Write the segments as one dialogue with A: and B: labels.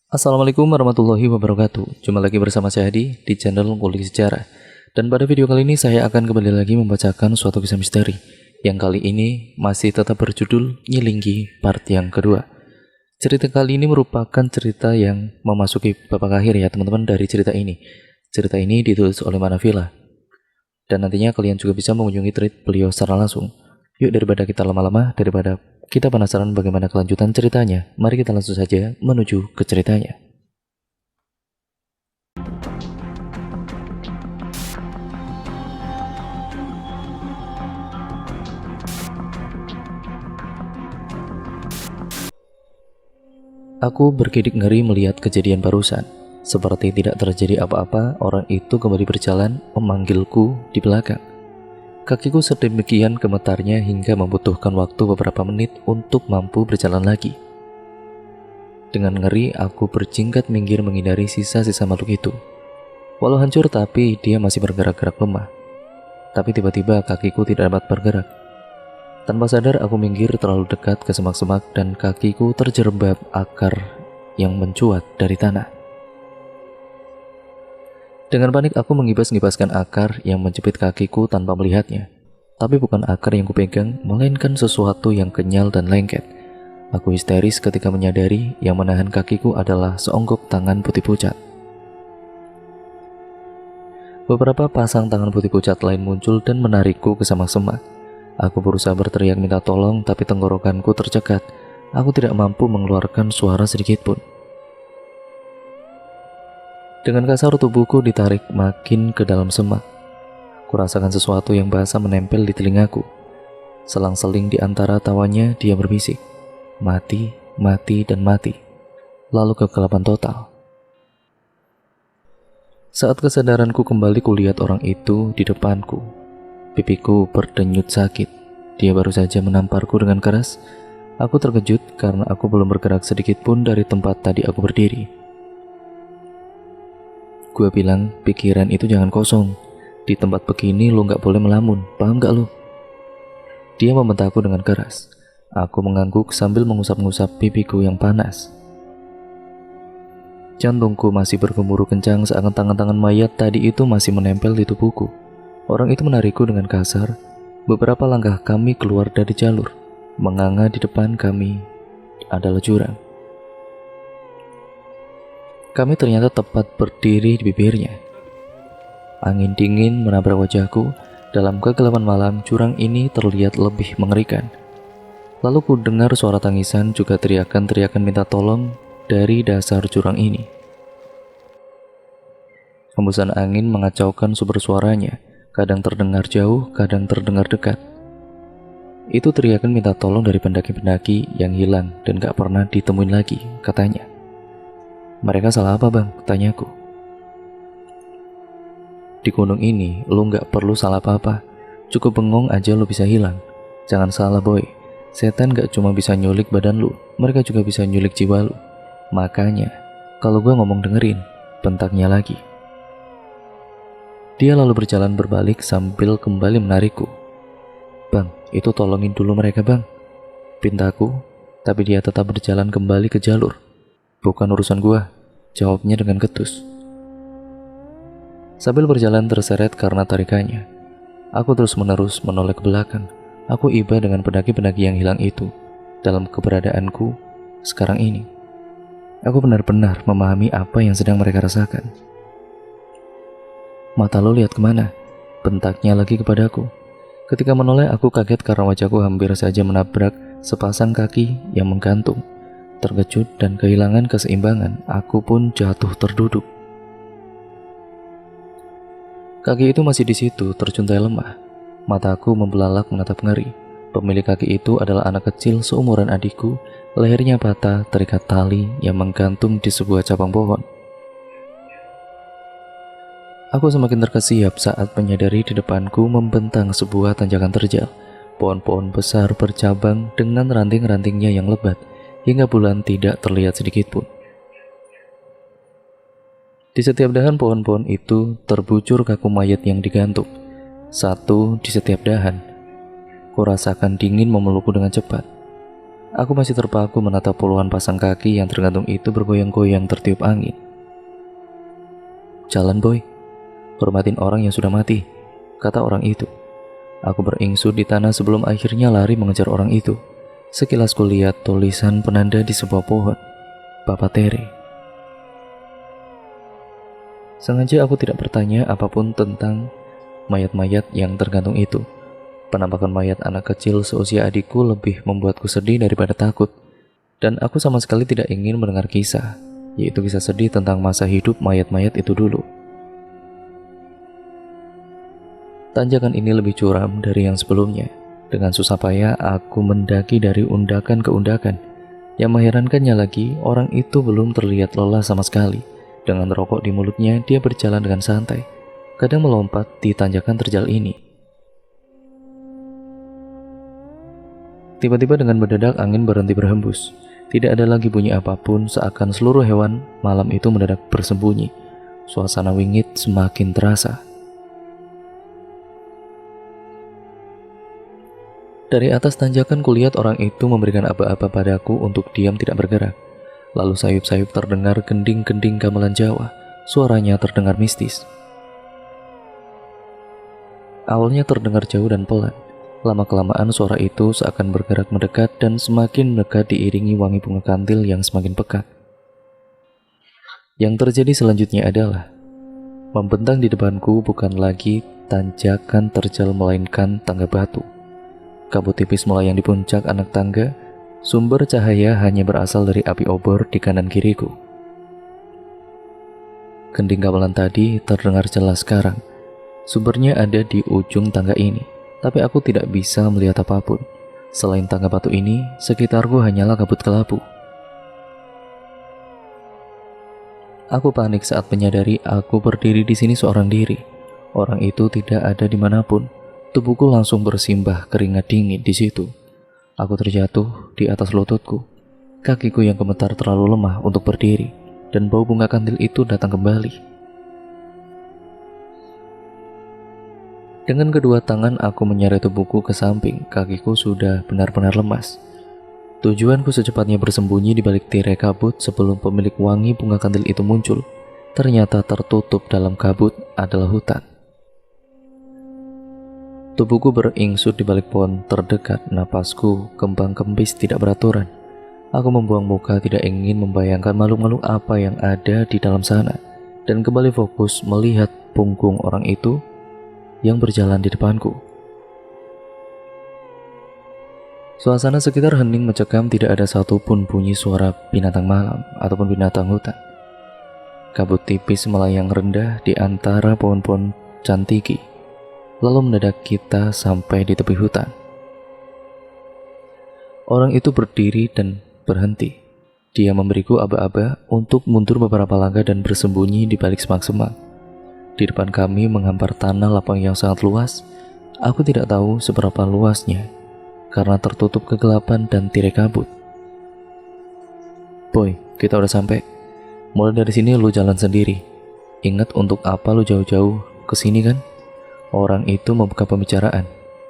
A: Assalamualaikum warahmatullahi wabarakatuh. Jumpa lagi bersama saya Hadi di channel Ngulik Sejarah. Dan pada video kali ini saya akan kembali lagi membacakan suatu kisah misteri yang kali ini masih tetap berjudul Nyilinggi part yang kedua. Cerita kali ini merupakan cerita yang memasuki babak akhir ya teman-teman dari cerita ini. Cerita ini ditulis oleh Manavila. Dan nantinya kalian juga bisa mengunjungi tweet beliau secara langsung. Yuk daripada kita lama-lama, daripada kita penasaran bagaimana kelanjutan ceritanya, mari kita langsung saja menuju ke ceritanya. Aku bergidik ngeri melihat kejadian barusan. Seperti tidak terjadi apa-apa, orang itu kembali berjalan memanggilku di belakang. Kakiku sedemikian gemetarnya hingga membutuhkan waktu beberapa menit untuk mampu berjalan lagi. Dengan ngeri, aku berjingkat minggir menghindari sisa-sisa makhluk itu. Walau hancur, tapi dia masih bergerak-gerak lemah. Tapi tiba-tiba kakiku tidak dapat bergerak. Tanpa sadar, aku minggir terlalu dekat ke semak-semak dan kakiku terjerembab akar yang mencuat dari tanah. Dengan panik aku mengibas-ngibaskan akar yang menjepit kakiku tanpa melihatnya. Tapi bukan akar yang kupegang, melainkan sesuatu yang kenyal dan lengket. Aku histeris ketika menyadari yang menahan kakiku adalah seonggok tangan putih pucat. Beberapa pasang tangan putih pucat lain muncul dan menarikku ke semak-semak. Aku berusaha berteriak minta tolong, tapi tenggorokanku tercekat. Aku tidak mampu mengeluarkan suara sedikit pun. Dengan kasar tubuhku ditarik makin ke dalam semak. Kurasakan sesuatu yang basah menempel di telingaku. Selang-seling di antara tawanya dia berbisik, "Mati, mati, dan mati." Lalu kegelapan total. Saat kesadaranku kembali, kulihat orang itu di depanku. Pipiku berdenyut sakit. Dia baru saja menamparku dengan keras. Aku terkejut karena aku belum bergerak sedikit pun dari tempat tadi aku berdiri. Gue bilang, pikiran itu jangan kosong. Di tempat begini lo gak boleh melamun, paham gak lo? Dia membentakku dengan keras. Aku mengangguk sambil mengusap-ngusap pipiku yang panas. Jantungku masih bergemuruh kencang seakan tangan-tangan mayat tadi itu masih menempel di tubuhku. Orang itu menarikku dengan kasar. Beberapa langkah kami keluar dari jalur. Menganga di depan kami adalah jurang. Kami ternyata tepat berdiri di bibirnya. Angin dingin menabrak wajahku. Dalam kegelapan malam, jurang ini terlihat lebih mengerikan. Lalu ku dengar suara tangisan juga teriakan-teriakan minta tolong dari dasar jurang ini. Hembusan angin mengacaukan sumber suaranya. Kadang terdengar jauh, kadang terdengar dekat. Itu teriakan minta tolong dari pendaki-pendaki yang hilang dan gak pernah ditemuin lagi, katanya. "Mereka salah apa bang?" tanyaku. "Di gunung ini lo gak perlu salah apa-apa. Cukup bengong aja lo bisa hilang. Jangan salah boy. Setan gak cuma bisa nyulik badan lo, mereka juga bisa nyulik jiwa lo. Makanya kalau gue ngomong dengerin," bentaknya lagi. Dia lalu berjalan berbalik sambil kembali menarikku. "Bang, itu tolongin dulu mereka bang," pintaku, tapi dia tetap berjalan kembali ke jalur. "Bukan urusan gua," jawabnya dengan ketus. Sambil berjalan terseret karena tarikannya, aku terus-menerus menoleh ke belakang. Aku iba dengan pendaki-pendaki yang hilang itu. Dalam keberadaanku sekarang ini, aku benar-benar memahami apa yang sedang mereka rasakan. "Mata lo lihat kemana?" bentaknya lagi kepadaku. Ketika menoleh, aku kaget karena wajahku hampir saja menabrak sepasang kaki yang menggantung. Terkejut dan kehilangan keseimbangan, aku pun jatuh terduduk. Kaki itu masih di situ, tercuntai lemah. Mataku membelalak menatap ngeri. Pemilik kaki itu adalah anak kecil seumuran adikku. Lehernya patah terikat tali yang menggantung di sebuah cabang pohon. Aku semakin terkesiap saat menyadari di depanku membentang sebuah tanjakan terjal. Pohon-pohon besar bercabang dengan ranting-rantingnya yang lebat, hingga bulan tidak terlihat sedikit pun. Di setiap dahan pohon-pohon itu terbujur kaku mayat yang digantung. Satu di setiap dahan. Kurasakan dingin memelukku dengan cepat. Aku masih terpaku menatap puluhan pasang kaki yang tergantung itu bergoyang-goyang tertiup angin. "Jalan boy, hormatin orang yang sudah mati," kata orang itu. Aku beringsut di tanah sebelum akhirnya lari mengejar orang itu. Sekilas kulihat tulisan penanda di sebuah pohon, "Papa Tere." Sengaja aku tidak bertanya apapun tentang mayat-mayat yang tergantung itu. Penampakan mayat anak kecil seusia adikku lebih membuatku sedih daripada takut. Dan aku sama sekali tidak ingin mendengar kisah, yaitu kisah sedih tentang masa hidup mayat-mayat itu dulu. Tanjakan ini lebih curam dari yang sebelumnya. Dengan susah payah aku mendaki dari undakan ke undakan. Yang mengherankannya lagi, orang itu belum terlihat lelah sama sekali. Dengan rokok di mulutnya, dia berjalan dengan santai, kadang melompat di tanjakan terjal ini. Tiba-tiba dengan mendadak angin berhenti berhembus. Tidak ada lagi bunyi apapun, seakan seluruh hewan malam itu mendadak bersembunyi. Suasana wingit semakin terasa. Dari atas tanjakan kulihat orang itu memberikan aba-aba padaku untuk diam tidak bergerak. Lalu sayup-sayup terdengar gending-gending gamelan Jawa. Suaranya terdengar mistis. Awalnya terdengar jauh dan pelan. Lama-kelamaan suara itu seakan bergerak mendekat dan semakin mendekat diiringi wangi bunga kantil yang semakin pekat. Yang terjadi selanjutnya adalah membentang di depanku bukan lagi tanjakan terjal melainkan tangga batu. Kabut tipis melayang di puncak anak tangga. Sumber cahaya hanya berasal dari api obor di kanan kiriku. Gending gamelan tadi terdengar jelas sekarang. Sumbernya ada di ujung tangga ini. Tapi aku tidak bisa melihat apapun. Selain tangga batu ini, sekitarku hanyalah kabut kelabu. Aku panik saat menyadari aku berdiri di sini seorang diri. Orang itu tidak ada dimanapun. Tubuhku langsung bersimbah keringat dingin di situ. Aku terjatuh di atas lututku. Kakiku yang gemetar terlalu lemah untuk berdiri, dan bau bunga kantil itu datang kembali. Dengan kedua tangan aku menyeret tubuhku ke samping, kakiku sudah benar-benar lemas. Tujuanku secepatnya bersembunyi di balik tirai kabut sebelum pemilik wangi bunga kantil itu muncul. Ternyata tertutup dalam kabut adalah hutan. Tubuhku beringsut di balik pohon terdekat, napasku kembang-kembis tidak beraturan. Aku membuang muka, tidak ingin membayangkan makhluk-makhluk apa yang ada di dalam sana, dan kembali fokus melihat punggung orang itu yang berjalan di depanku. Suasana sekitar hening mencekam, tidak ada satupun bunyi suara binatang malam ataupun binatang hutan. Kabut tipis melayang rendah di antara pohon-pohon cantigi. Lalu mendadak kita sampai di tepi hutan. Orang itu berdiri dan berhenti. Dia memberiku aba-aba untuk mundur beberapa langkah dan bersembunyi di balik semak-semak. Di depan kami menghampar tanah lapang yang sangat luas. Aku tidak tahu seberapa luasnya karena tertutup kegelapan dan tirai kabut. "Boy, kita udah sampai. Mulai dari sini lu jalan sendiri. Ingat untuk apa lu jauh-jauh ke sini kan?" Orang itu membuka pembicaraan.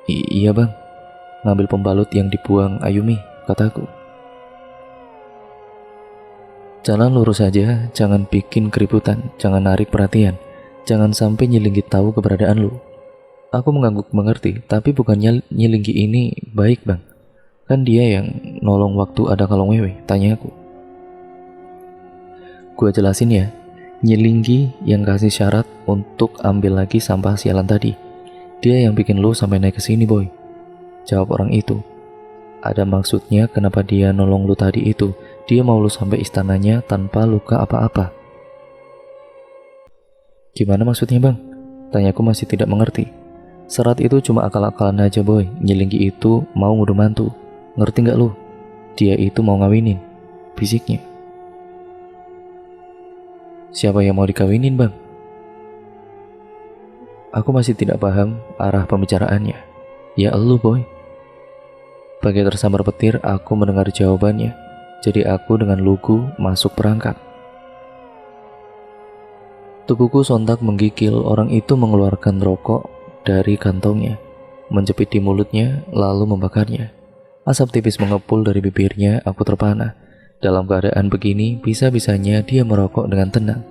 A: Iya bang, ngambil pembalut yang dibuang Ayumi," kataku. "Jalan lurus saja, jangan bikin keributan, jangan narik perhatian. Jangan sampai Nyilinggi tahu keberadaan lu." Aku mengangguk mengerti, tapi bukannya Nyilinggi ini baik bang. Kan dia yang nolong waktu ada kalong wewe, tanyaku. Gua jelasin ya, Nyilinggi yang kasih syarat untuk ambil lagi sampah sialan tadi. Dia yang bikin lu sampai naik ke sini boy, jawab orang itu. Ada maksudnya kenapa dia nolong lu tadi itu. Dia mau lu sampai istananya tanpa luka apa-apa. Gimana maksudnya bang? Tanyaku masih tidak mengerti. Syarat itu cuma akal-akalan aja boy. Nyilinggi itu mau ngudu mantu. Ngerti gak lu? Dia itu mau ngawinin, bisiknya. Siapa yang mau dikawinin bang? Aku masih tidak paham arah pembicaraannya. Ya elu boy. Bagai tersambar petir aku mendengar jawabannya. Jadi aku dengan lugu masuk perangkap. Tubuhku sontak menggigil. Orang itu mengeluarkan rokok dari kantongnya, menjepit di mulutnya, lalu membakarnya. Asap tipis mengepul dari bibirnya, aku terpana. Dalam keadaan begini, bisa-bisanya dia merokok dengan tenang.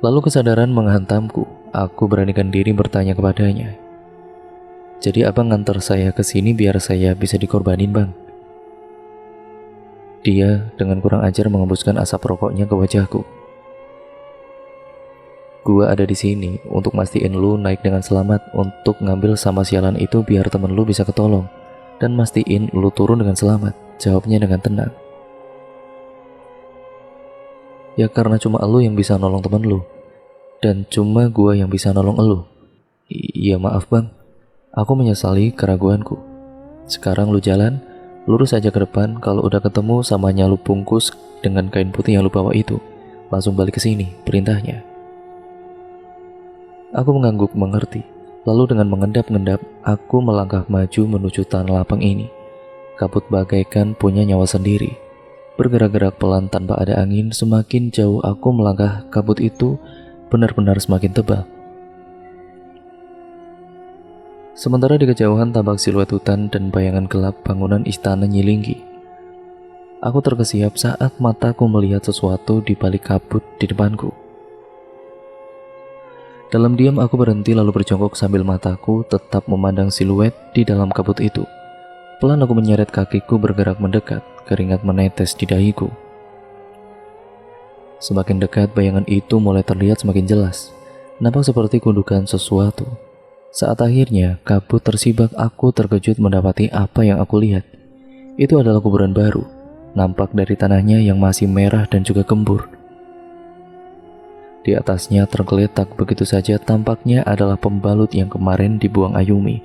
A: Lalu kesadaran menghantamku. Aku beranikan diri bertanya kepadanya. Jadi abang nganter saya ke sini biar saya bisa dikorbanin, bang? Dia dengan kurang ajar mengembuskan asap rokoknya ke wajahku. Gua ada di sini untuk mastiin lu naik dengan selamat, untuk ngambil sama sialan itu biar temen lu bisa ketolong, dan mastiin lu turun dengan selamat, jawabnya dengan tenang. Ya karena cuma lu yang bisa nolong temen lu, dan cuma gua yang bisa nolong elu. Iya maaf bang, aku menyesali keraguanku. Sekarang lu jalan, lurus aja ke depan, kalau udah ketemu samanya lu bungkus dengan kain putih yang lu bawa itu. Langsung balik ke sini, perintahnya. Aku mengangguk mengerti, lalu dengan mengendap-endap, aku melangkah maju menuju tanah lapang ini. Kabut bagaikan punya nyawa sendiri. Bergerak-gerak pelan tanpa ada angin, semakin jauh aku melangkah, kabut itu benar-benar semakin tebal. Sementara di kejauhan tampak siluet hutan dan bayangan gelap bangunan istana Nyilinggi. Aku terkesiap saat mataku melihat sesuatu di balik kabut di depanku. Dalam diam aku berhenti lalu berjongkok sambil mataku tetap memandang siluet di dalam kabut itu. Pelan aku menyeret kakiku bergerak mendekat, keringat menetes di dahiku. Semakin dekat bayangan itu mulai terlihat semakin jelas. Nampak seperti gundukan sesuatu. Saat akhirnya kabut tersibak, aku terkejut mendapati apa yang aku lihat. Itu adalah kuburan baru, nampak dari tanahnya yang masih merah dan juga gembur. Di atasnya tergeletak begitu saja, tampaknya adalah pembalut yang kemarin dibuang Ayumi.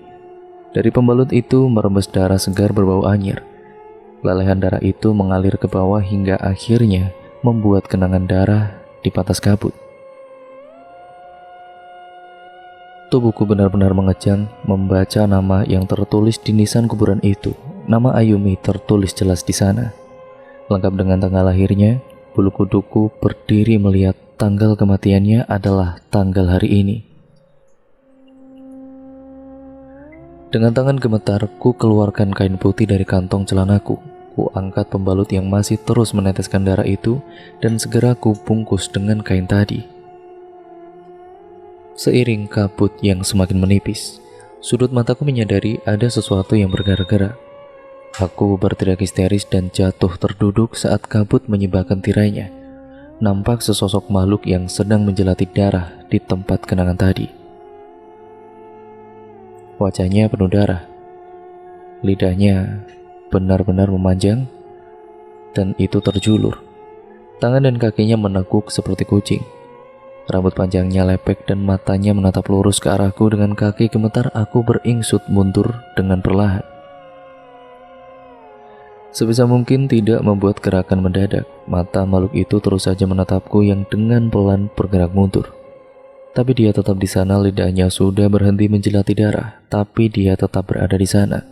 A: Dari pembalut itu merembes darah segar berbau anyir. Lelehan darah itu mengalir ke bawah hingga akhirnya membuat kenangan darah di batas kabut. Tubuhku benar-benar mengejang membaca nama yang tertulis di nisan kuburan itu. Nama Ayumi tertulis jelas di sana. Lengkap dengan tanggal lahirnya, bulu kuduku berdiri melihat tanggal kematiannya adalah tanggal hari ini. Dengan tangan gemetar, ku keluarkan kain putih dari kantong celanaku. Ku angkat pembalut yang masih terus meneteskan darah itu dan segera ku bungkus dengan kain tadi. Seiring kabut yang semakin menipis, sudut mataku menyadari ada sesuatu yang bergerak-gerak. Aku berteriak histeris dan jatuh terduduk saat kabut menyibakkan tirainya. Nampak sesosok makhluk yang sedang menjelati darah di tempat kenangan tadi. Wajahnya penuh darah. Lidahnya benar-benar memanjang, dan itu terjulur. Tangan dan kakinya menekuk seperti kucing. Rambut panjangnya lepek dan matanya menatap lurus ke arahku. Dengan kaki gemetar aku beringsut mundur dengan perlahan. Sebisa mungkin tidak membuat gerakan mendadak, mata makhluk itu terus saja menatapku yang dengan pelan bergerak mundur. Tapi dia tetap di sana, lidahnya sudah berhenti menjelati darah, tapi dia tetap berada di sana.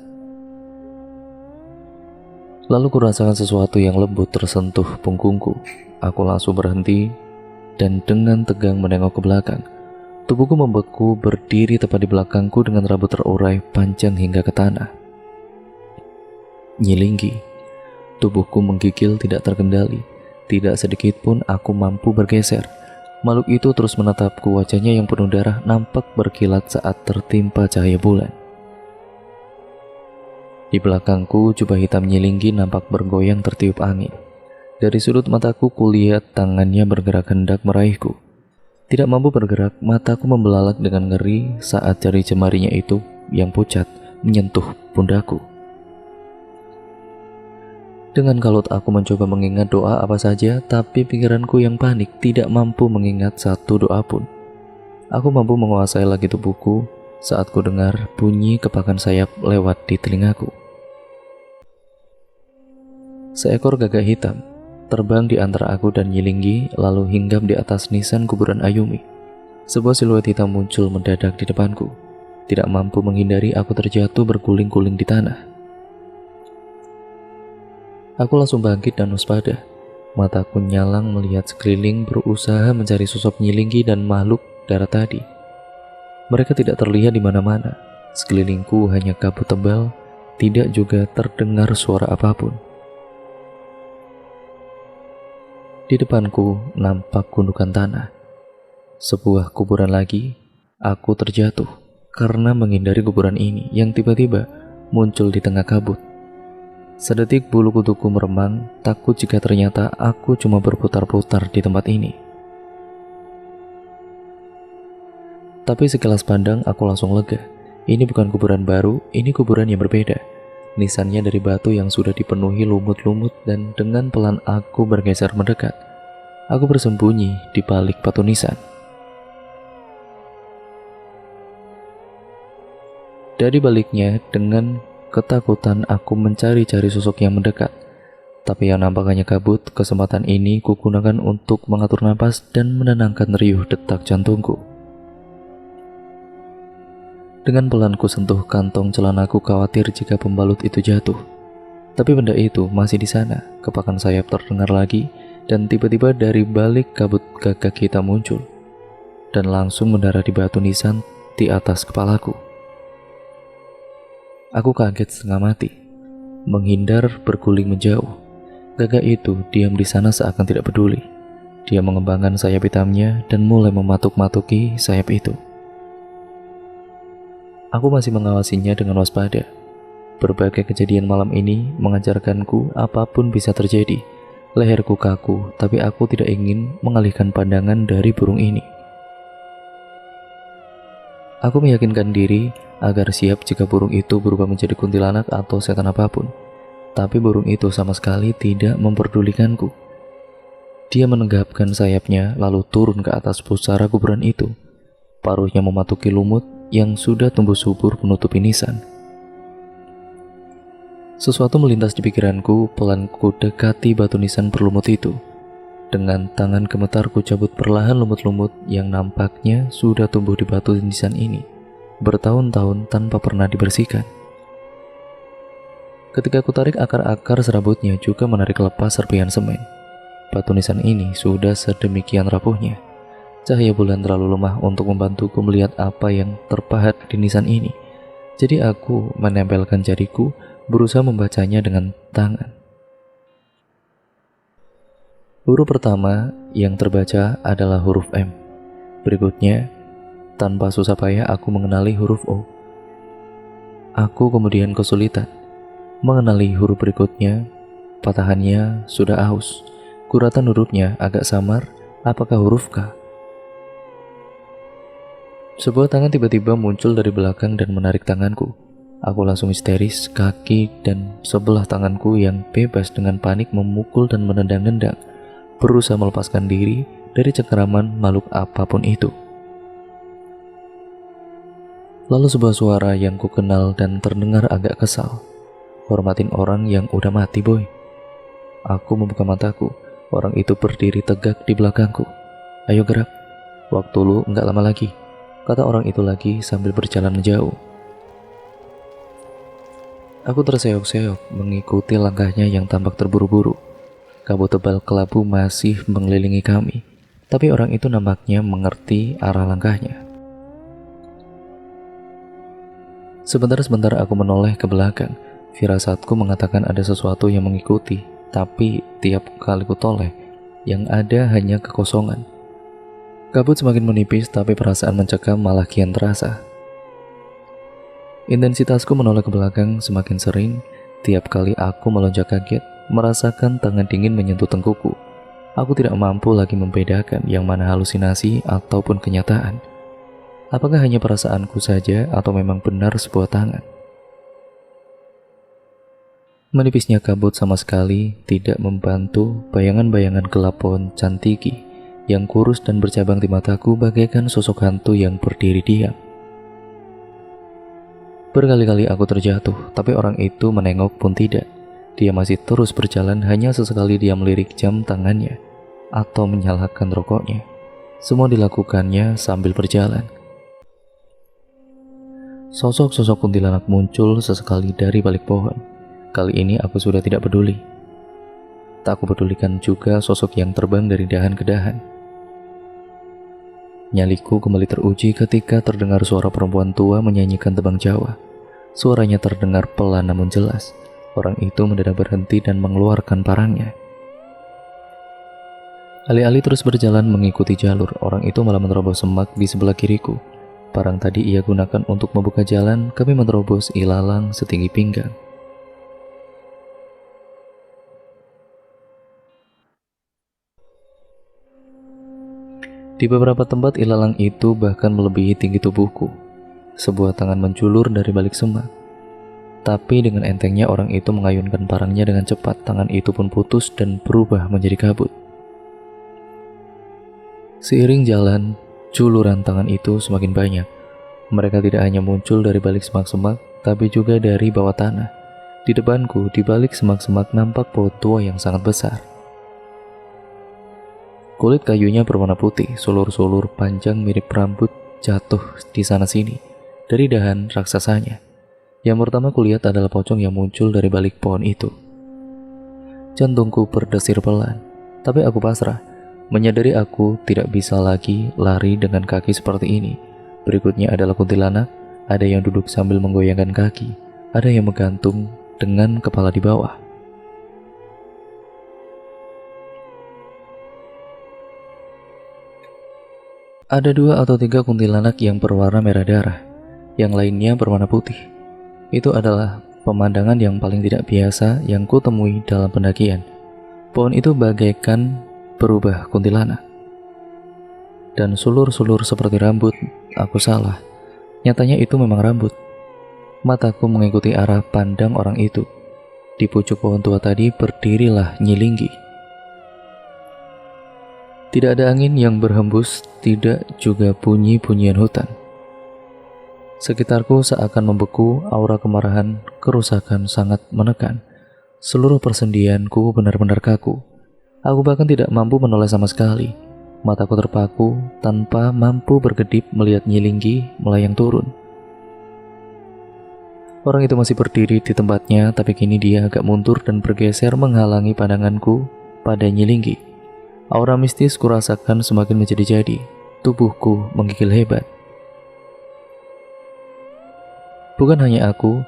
A: Lalu kurasakan sesuatu yang lembut tersentuh punggungku. Aku langsung berhenti dan dengan tegang menengok ke belakang. Tubuhku membeku berdiri tepat di belakangku dengan rambut terurai panjang hingga ke tanah. Nyilinggi. Tubuhku menggigil tidak terkendali. Tidak sedikit pun aku mampu bergeser. Makhluk itu terus menatapku, wajahnya yang penuh darah nampak berkilat saat tertimpa cahaya bulan. Di belakangku, jubah hitam Nyilinggi nampak bergoyang tertiup angin. Dari sudut mataku kulihat tangannya bergerak hendak meraihku. Tidak mampu bergerak, mataku membelalak dengan ngeri saat jari jemarinya itu yang pucat menyentuh pundakku. Dengan kalut aku mencoba mengingat doa apa saja, tapi pikiranku yang panik tidak mampu mengingat satu doa pun. Aku mampu menguasai lagi tubuhku saat ku dengar bunyi kepakan sayap lewat di telingaku. Seekor gagak hitam terbang di antara aku dan Nyilinggi, lalu hinggap di atas nisan kuburan Ayumi. Sebuah siluet hitam muncul mendadak di depanku. Tidak mampu menghindari, aku terjatuh berguling-guling di tanah. Aku langsung bangkit dan waspada. Mataku nyalang melihat sekeliling, berusaha mencari sosok Nyilinggi dan makhluk darah tadi. Mereka tidak terlihat di mana-mana. Sekelilingku hanya kabut tebal tidak juga terdengar suara apapun. Di depanku nampak gundukan tanah. Sebuah kuburan lagi. Aku terjatuh karena menghindari kuburan ini yang tiba-tiba muncul di tengah kabut. Sedetik bulu kuduku meremang, takut jika ternyata aku cuma berputar-putar di tempat ini. Tapi sekilas pandang aku langsung lega. Ini bukan kuburan baru, ini kuburan yang berbeda. Nisannya dari batu yang sudah dipenuhi lumut-lumut, dan dengan pelan aku bergeser mendekat. Aku bersembunyi di balik batu nisan. Dari baliknya, dengan ketakutan aku mencari-cari sosok yang mendekat. Tapi yang nampak hanya kabut. Kesempatan ini kugunakan untuk mengatur napas dan menenangkan riuh detak jantungku. Dengan pelan ku sentuh kantong celanaku, khawatir jika pembalut itu jatuh. Tapi benda itu masih di sana. Kepakan sayap terdengar lagi, dan tiba-tiba dari balik kabut gagak hitam muncul dan langsung mendarat di batu nisan di atas kepalaku. Aku kaget setengah mati, menghindar berguling menjauh. Gagak itu diam di sana seakan tidak peduli. Dia mengembangkan sayap hitamnya dan mulai mematuk-matuki sayap itu. Aku masih mengawasinya dengan waspada. Berbagai kejadian malam ini mengajarkanku apapun bisa terjadi. Leherku kaku, tapi aku tidak ingin mengalihkan pandangan dari burung ini. Aku meyakinkan diri agar siap jika burung itu berubah menjadi kuntilanak atau setan apapun. Tapi burung itu sama sekali tidak memperdulikanku. Dia menenggapkan sayapnya lalu turun ke atas pusara kuburan itu. Paruhnya mematuki lumut yang sudah tumbuh subur menutupi nisan. Sesuatu melintas di pikiranku, pelan ku dekati batu nisan berlumut itu. Dengan tangan gemetar ku cabut perlahan lumut-lumut yang nampaknya sudah tumbuh di batu nisan ini bertahun-tahun tanpa pernah dibersihkan. Ketika ku tarik akar-akar serabutnya juga menarik lepas serpihan semen. Batu nisan ini sudah sedemikian rapuhnya. Cahaya bulan terlalu lemah untuk membantuku melihat apa yang terpahat di nisan ini. Jadi aku menempelkan jariku, berusaha membacanya dengan tangan. Huruf pertama yang terbaca adalah huruf M. Berikutnya, tanpa susah payah aku mengenali huruf O. Aku kemudian kesulitan mengenali huruf berikutnya. Patahannya sudah aus. Guratan hurufnya agak samar. Apakah huruf K? Sebuah tangan tiba-tiba muncul dari belakang dan menarik tanganku. Aku langsung histeris, kaki dan sebelah tanganku yang bebas dengan panik memukul dan menendang-nendang, berusaha melepaskan diri dari cengkeraman makhluk apapun itu. Lalu sebuah suara yang ku kenal dan terdengar agak kesal. Hormatin orang yang udah mati, boy. Aku membuka mataku. Orang itu berdiri tegak di belakangku. Ayo gerak, waktu lu enggak lama lagi, kata orang itu lagi sambil berjalan menjauh. Aku terseok-seok mengikuti langkahnya yang tampak terburu-buru. Kabut tebal kelabu masih mengelilingi kami, tapi orang itu nampaknya mengerti arah langkahnya. Sebentar-sebentar aku menoleh ke belakang. Firasatku mengatakan ada sesuatu yang mengikuti, tapi tiap kali ku toleh, yang ada hanya kekosongan. Kabut semakin menipis, tapi perasaan mencekam malah kian terasa. Intensitasku menoleh ke belakang semakin sering. Tiap kali aku melonjak kaget, merasakan tangan dingin menyentuh tengkuku. Aku tidak mampu lagi membedakan yang mana halusinasi ataupun kenyataan. Apakah hanya perasaanku saja atau memang benar sebuah tangan? Menipisnya kabut sama sekali tidak membantu bayangan-bayangan gelap pohon cantiki yang kurus dan bercabang di mataku bagaikan sosok hantu yang berdiri diam. Berkali-kali aku terjatuh, tapi orang itu menengok pun tidak. Dia masih terus berjalan, hanya sesekali dia melirik jam tangannya atau menyalakan rokoknya. Semua dilakukannya sambil berjalan. Sosok-sosok kuntilanak muncul sesekali dari balik pohon. Kali ini aku sudah tidak peduli. Tak aku pedulikan juga sosok yang terbang dari dahan ke dahan. Nyaliku kembali teruji ketika terdengar suara perempuan tua menyanyikan tembang Jawa. Suaranya terdengar pelan namun jelas. Orang itu mendadak berhenti dan mengeluarkan parangnya. Alih-alih terus berjalan mengikuti jalur, orang itu malah menerobos semak di sebelah kiriku. Parang tadi ia gunakan untuk membuka jalan, kami menerobos ilalang setinggi pinggang. Di beberapa tempat ilalang itu bahkan melebihi tinggi tubuhku. Sebuah tangan menjulur dari balik semak. Tapi dengan entengnya orang itu mengayunkan parangnya dengan cepat, tangan itu pun putus dan berubah menjadi kabut. Seiring jalan, juluran tangan itu semakin banyak. Mereka tidak hanya muncul dari balik semak-semak, tapi juga dari bawah tanah. Di depanku, di balik semak-semak nampak pohon tua yang sangat besar. Kulit kayunya berwarna putih, sulur-sulur panjang mirip rambut jatuh di sana-sini dari dahan raksasanya. Yang pertama kulihat adalah pocong yang muncul dari balik pohon itu. Jantungku berdesir pelan, tapi aku pasrah. Menyadari aku tidak bisa lagi lari dengan kaki seperti ini. Berikutnya adalah kuntilanak, ada yang duduk sambil menggoyangkan kaki, ada yang menggantung dengan kepala di bawah. Ada 2 atau 3 kuntilanak yang berwarna merah darah, yang lainnya berwarna putih. Itu adalah pemandangan yang paling tidak biasa yang kutemui dalam pendakian. Pohon itu bagaikan berubah kuntilanak. Dan sulur-sulur seperti rambut, aku salah. Nyatanya itu memang rambut. Mataku mengikuti arah pandang orang itu. Di pucuk pohon tua tadi berdirilah Nyilinggi. Tidak ada angin yang berhembus, tidak juga bunyi-bunyian hutan. Sekitarku seakan membeku, aura kemarahan, kerusakan sangat menekan. Seluruh persendianku benar-benar kaku. Aku bahkan tidak mampu menoleh sama sekali. Mataku terpaku, tanpa mampu berkedip melihat Nyilinggi melayang turun. Orang itu masih berdiri di tempatnya, tapi kini dia agak mundur dan bergeser menghalangi pandanganku pada Nyilinggi. Aura mistis kurasakan semakin menjadi-jadi. Tubuhku menggigil hebat. Bukan hanya aku,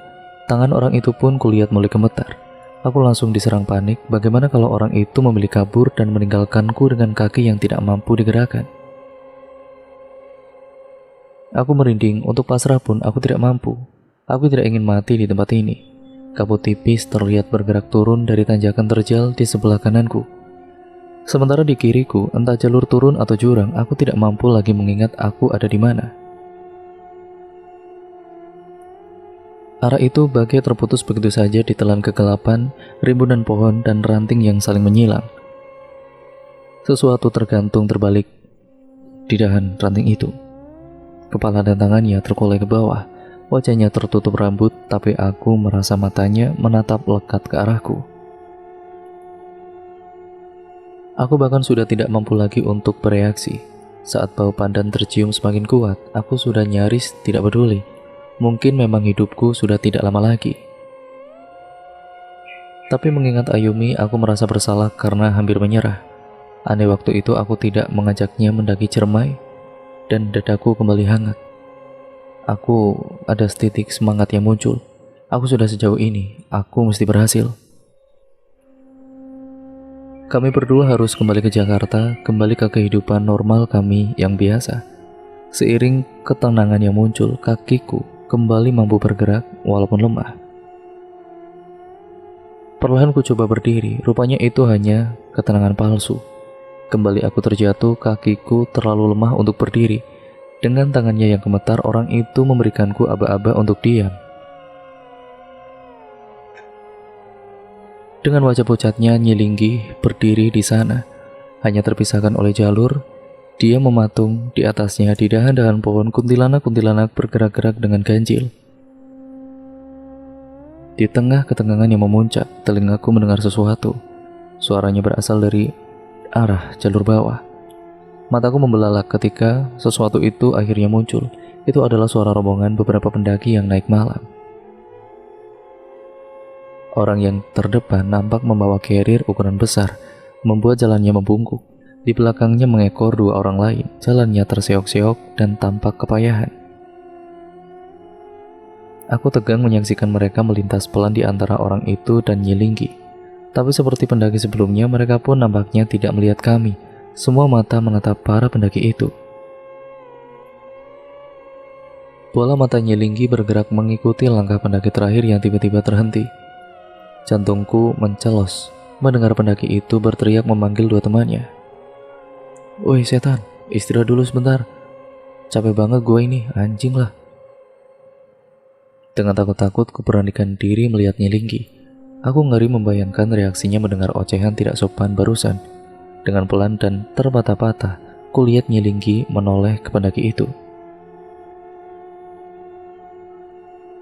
A: tangan orang itu pun kulihat mulai gemetar. Aku langsung diserang panik. Bagaimana kalau orang itu memilih kabur dan meninggalkanku dengan kaki yang tidak mampu digerakkan? Aku merinding, untuk pasrah pun aku tidak mampu. Aku tidak ingin mati di tempat ini. Kabut tipis terlihat bergerak turun dari tanjakan terjal di sebelah kananku. Sementara di kiriku, entah jalur turun atau jurang, aku tidak mampu lagi mengingat aku ada di mana. Arah itu bagai terputus begitu saja ditelan kegelapan, rimbunan pohon dan ranting yang saling menyilang. Sesuatu tergantung terbalik di dahan ranting itu. Kepala dan tangannya terkulai ke bawah, wajahnya tertutup rambut, tapi aku merasa matanya menatap lekat ke arahku. Aku bahkan sudah tidak mampu lagi untuk bereaksi. Saat bau pandan tercium semakin kuat, aku sudah nyaris tidak peduli. Mungkin memang hidupku sudah tidak lama lagi. Tapi mengingat Ayumi, aku merasa bersalah karena hampir menyerah. Aneh waktu itu aku tidak mengajaknya mendaki Cermai, dan dadaku kembali hangat. Aku ada setitik semangat yang muncul. Aku sudah sejauh ini, aku mesti berhasil. Kami berdua harus kembali ke Jakarta, kembali ke kehidupan normal kami yang biasa. Seiring ketenangan yang muncul, kakiku kembali mampu bergerak walaupun lemah. Perlahan ku coba berdiri, rupanya itu hanya ketenangan palsu. Kembali aku terjatuh, kakiku terlalu lemah untuk berdiri. Dengan tangannya yang gemetar, orang itu memberikanku aba-aba untuk diam. Dengan wajah pucatnya, Nyilinggi berdiri di sana, hanya terpisahkan oleh jalur. Dia mematung di atasnya, di dahan-dahan pohon kuntilanak-kuntilanak bergerak-gerak dengan ganjil. Di tengah ketegangan yang memuncak, telingaku mendengar sesuatu. Suaranya berasal dari arah jalur bawah. Mataku membelalak ketika sesuatu itu akhirnya muncul. Itu adalah suara rombongan beberapa pendaki yang naik malam. Orang yang terdepan nampak membawa carrier ukuran besar, membuat jalannya membungkuk. Di belakangnya mengekor 2 orang lain, jalannya terseok-seok dan tampak kepayahan. Aku tegang menyaksikan mereka melintas pelan di antara orang itu dan Nyilinggi. Tapi seperti pendaki sebelumnya, mereka pun nampaknya tidak melihat kami. Semua mata menatap para pendaki itu. Bola mata Nyilinggi bergerak mengikuti langkah pendaki terakhir yang tiba-tiba terhenti. Jantungku mencelos mendengar pendaki itu berteriak memanggil dua temannya. "Woi setan, istirahat dulu sebentar. Capek banget gue ini, anjing lah." Dengan takut-takut kuberanikan diri melihat Nyilinggi. Aku ngeri membayangkan reaksinya mendengar ocehan tidak sopan barusan. Dengan pelan dan terpatah-patah, kulihat Nyilinggi menoleh ke pendaki itu.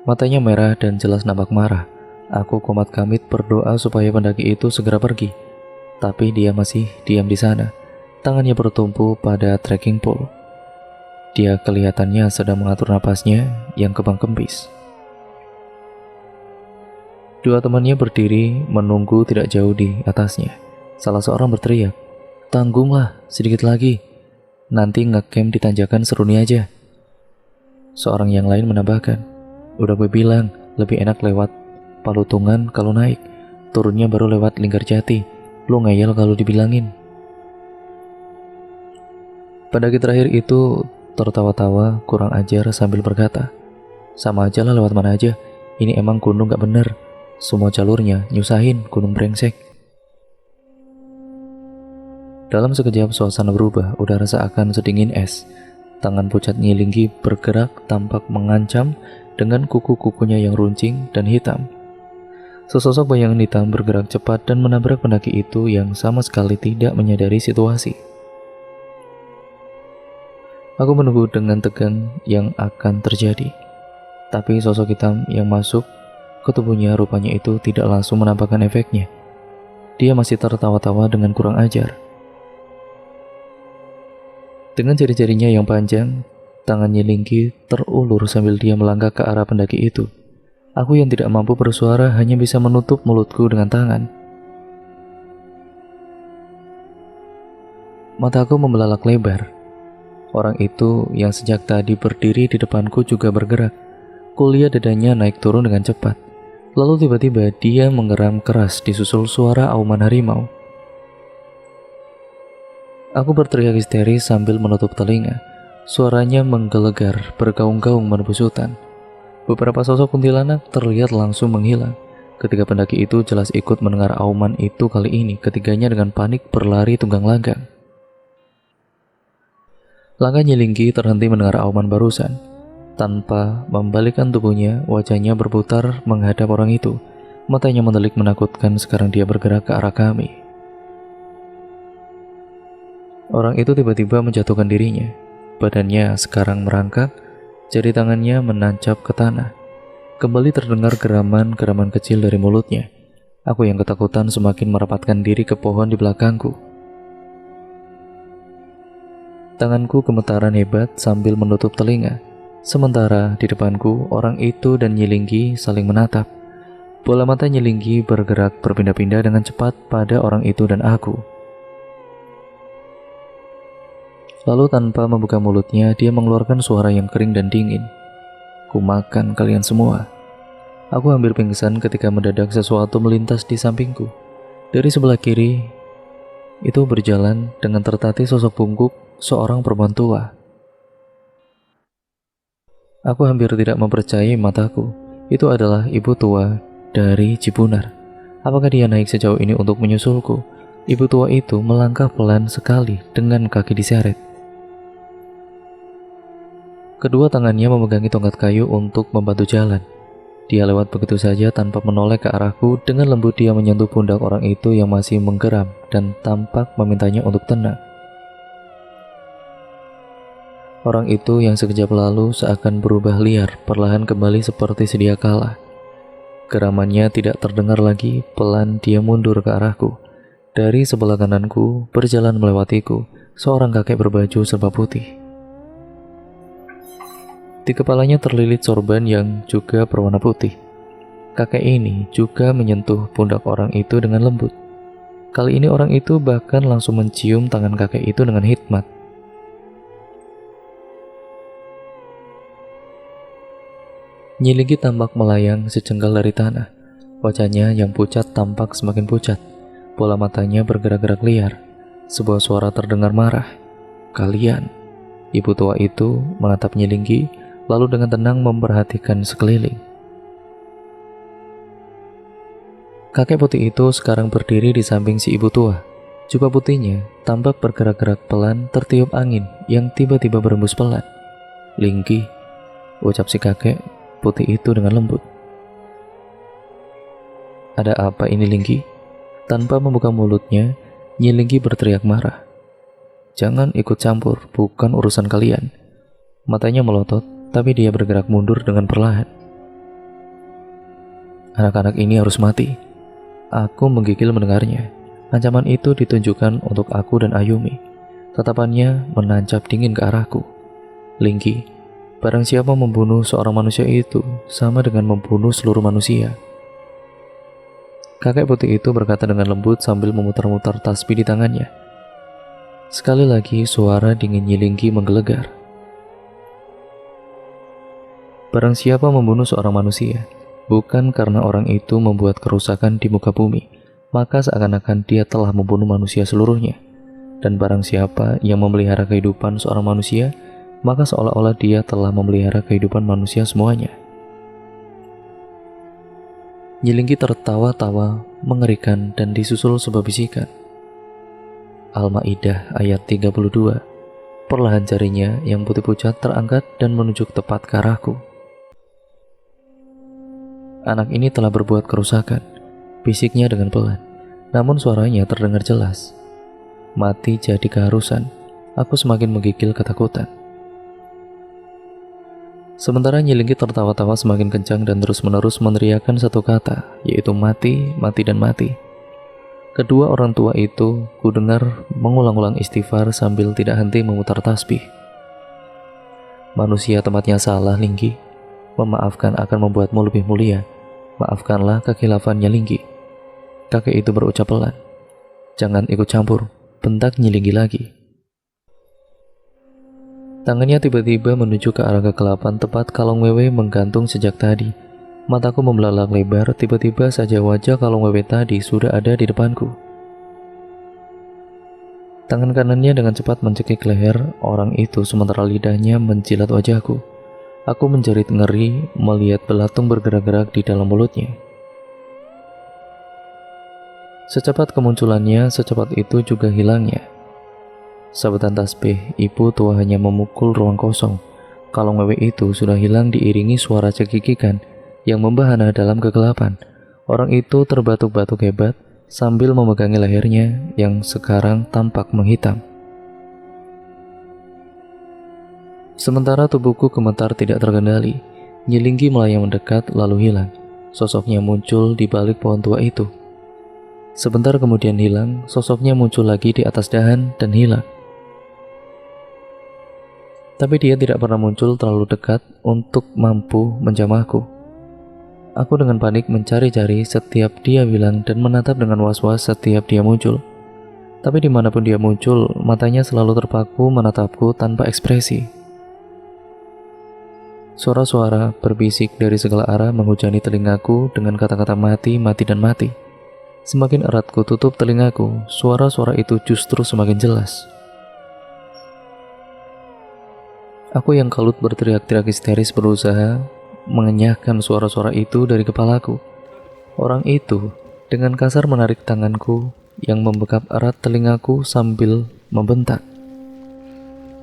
A: Matanya merah dan jelas nampak marah. Aku komat kamit berdoa supaya pendaki itu segera pergi. Tapi dia masih diam di sana. Tangannya bertumpu pada trekking pole. Dia kelihatannya sedang mengatur napasnya yang kembang-kempis. Dua temannya berdiri menunggu tidak jauh di atasnya. Salah seorang berteriak, "Tanggunglah, sedikit lagi. Nanti ngecamp di tanjakan Seruni aja." Seorang yang lain menambahkan, "Udah gue bilang, lebih enak lewat Palutungan kalau naik. Turunnya baru lewat Linggarjati. Lu ngeyel kalau dibilangin." Pendaki terakhir itu tertawa-tawa kurang ajar sambil berkata, "Sama aja lah lewat mana aja. Ini emang gunung gak bener. Semua jalurnya nyusahin, gunung brengsek." Dalam sekejap suasana berubah, udara seakan sedingin es. Tangan pucat Nyilinggi bergerak tampak mengancam dengan kuku-kukunya yang runcing dan hitam. Sesosok bayangan hitam bergerak cepat dan menabrak pendaki itu yang sama sekali tidak menyadari situasi. Aku menunggu dengan tegang yang akan terjadi. Tapi sosok hitam yang masuk ke tubuhnya rupanya itu tidak langsung menampakkan efeknya. Dia masih tertawa-tawa dengan kurang ajar. Dengan jari-jarinya yang panjang, tangan Nyilinggi terulur sambil dia melangkah ke arah pendaki itu. Aku yang tidak mampu bersuara hanya bisa menutup mulutku dengan tangan. Mataku membelalak lebar. Orang itu yang sejak tadi berdiri di depanku juga bergerak. Kulihat dadanya naik turun dengan cepat. Lalu tiba-tiba dia mengeram keras disusul suara auman harimau. Aku berteriak histeris sambil menutup telinga. Suaranya menggelegar, bergaung-gaung menembus hutan. Beberapa sosok kuntilanak terlihat langsung menghilang. Ketika pendaki itu jelas ikut mendengar auman itu kali ini, ketiganya dengan panik berlari tunggang langgang. Langkah Nyilinggi terhenti mendengar auman barusan. Tanpa membalikkan tubuhnya, wajahnya berputar menghadap orang itu. Matanya mendelik menakutkan, sekarang dia bergerak ke arah kami. Orang itu tiba-tiba menjatuhkan dirinya. Badannya sekarang merangkak, jari tangannya menancap ke tanah. Kembali terdengar geraman-geraman kecil dari mulutnya. Aku yang ketakutan semakin merapatkan diri ke pohon di belakangku. Tanganku gemetaran hebat sambil menutup telinga. Sementara di depanku, orang itu dan Nyilinggi saling menatap. Bola mata Nyilinggi bergerak berpindah-pindah dengan cepat pada orang itu dan aku. Lalu tanpa membuka mulutnya, dia mengeluarkan suara yang kering dan dingin. "Kumakan kalian semua." Aku hampir pingsan ketika mendadak sesuatu melintas di sampingku. Dari sebelah kiri, itu berjalan dengan tertatih sosok bungkuk seorang perempuan tua. Aku hampir tidak mempercayai mataku. Itu adalah ibu tua dari Cipunar. Apakah dia naik sejauh ini untuk menyusulku? Ibu tua itu melangkah pelan sekali dengan kaki diseret. Kedua tangannya memegangi tongkat kayu untuk membantu jalan. Dia lewat begitu saja tanpa menoleh ke arahku. Dengan lembut dia menyentuh pundak orang itu yang masih menggeram dan tampak memintanya untuk tenang. Orang itu yang sekejap lalu seakan berubah liar, perlahan kembali seperti sedia kala. Geramannya tidak terdengar lagi, pelan dia mundur ke arahku. Dari sebelah kananku, berjalan melewatiku, seorang kakek berbaju serba putih. Di kepalanya terlilit sorban yang juga berwarna putih. Kakek ini juga menyentuh pundak orang itu dengan lembut. Kali ini orang itu bahkan langsung mencium tangan kakek itu dengan hikmat. Nyilinggi tampak melayang sejengkal dari tanah. Wajahnya yang pucat tampak semakin pucat. Bola matanya bergerak-gerak liar. Sebuah suara terdengar marah. "Kalian." Ibu tua itu menatap Nyilinggi, lalu dengan tenang memperhatikan sekeliling. Kakek putih itu sekarang berdiri di samping si ibu tua. Jubah putihnya tampak bergerak-gerak pelan tertiup angin yang tiba-tiba berembus pelan. "Linggi," ucap si kakek putih itu dengan lembut. "Ada apa ini, Linggi?" Tanpa membuka mulutnya, Nyilinggi berteriak marah. "Jangan ikut campur, bukan urusan kalian." Matanya melotot, tapi dia bergerak mundur dengan perlahan. "Anak-anak ini harus mati." Aku menggigil mendengarnya. Ancaman itu ditunjukkan untuk aku dan Ayumi. Tatapannya menancap dingin ke arahku. "Linggi, barang siapa membunuh seorang manusia itu sama dengan membunuh seluruh manusia." Kakek putih itu berkata dengan lembut sambil memutar-mutar tasbih di tangannya. Sekali lagi suara dingin Nyilinggi menggelegar. "Barang siapa membunuh seorang manusia, bukan karena orang itu membuat kerusakan di muka bumi, maka seakan-akan dia telah membunuh manusia seluruhnya. Dan barang siapa yang memelihara kehidupan seorang manusia, maka seolah-olah dia telah memelihara kehidupan manusia semuanya." Nyilinggi tertawa-tawa mengerikan dan disusul sebuah bisikan. Al-Maidah ayat 32. Perlahan jarinya yang putih pucat terangkat dan menunjuk tepat ke arahku. "Anak ini telah berbuat kerusakan," bisiknya dengan pelan, namun suaranya terdengar jelas. Mati jadi keharusan. Aku semakin menggigil ketakutan. Sementara Nyilinggi tertawa-tawa semakin kencang dan terus-menerus meneriakkan satu kata, yaitu mati, mati, dan mati. Kedua orang tua itu kudengar mengulang-ulang istighfar sambil tidak henti memutar tasbih. "Manusia tempatnya salah, Linggi. Memaafkan akan membuatmu lebih mulia. Maafkanlah kekhilafannya, Linggi." Kakek itu berucap pelan. "Jangan ikut campur," bentak Nyilinggi lagi. Tangannya tiba-tiba menuju ke arah kegelapan tepat kalong wewe menggantung sejak tadi. Mataku membelalak lebar, tiba-tiba saja wajah kalong wewe tadi sudah ada di depanku. Tangan kanannya dengan cepat mencekik leher orang itu sementara lidahnya menjilat wajahku. Aku menjerit ngeri melihat belatung bergerak-gerak di dalam mulutnya. Secepat kemunculannya, secepat itu juga hilangnya. Sabetan tasbih ibu tua hanya memukul ruang kosong. Kalong wewe itu sudah hilang diiringi suara cekikikan yang membahana dalam kegelapan. Orang itu terbatuk-batuk hebat sambil memegangi lehernya yang sekarang tampak menghitam. Sementara tubuhku gemetar tidak terkendali, Nyilinggi melayang mendekat lalu hilang. Sosoknya muncul di balik pohon tua itu. Sebentar kemudian hilang, sosoknya muncul lagi di atas dahan dan hilang. Tapi dia tidak pernah muncul terlalu dekat untuk mampu menjamahku. Aku dengan panik mencari-cari setiap dia bilang dan menatap dengan was-was setiap dia muncul. Tapi dimanapun dia muncul, matanya selalu terpaku menatapku tanpa ekspresi. Suara-suara berbisik dari segala arah menghujani telingaku dengan kata-kata mati, mati, dan mati. Semakin erat ku tutup telingaku, suara-suara itu justru semakin jelas. Aku yang kalut berteriak-teriak histeris berusaha mengenyahkan suara-suara itu dari kepalaku. Orang itu dengan kasar menarik tanganku yang membekap erat telingaku sambil membentak.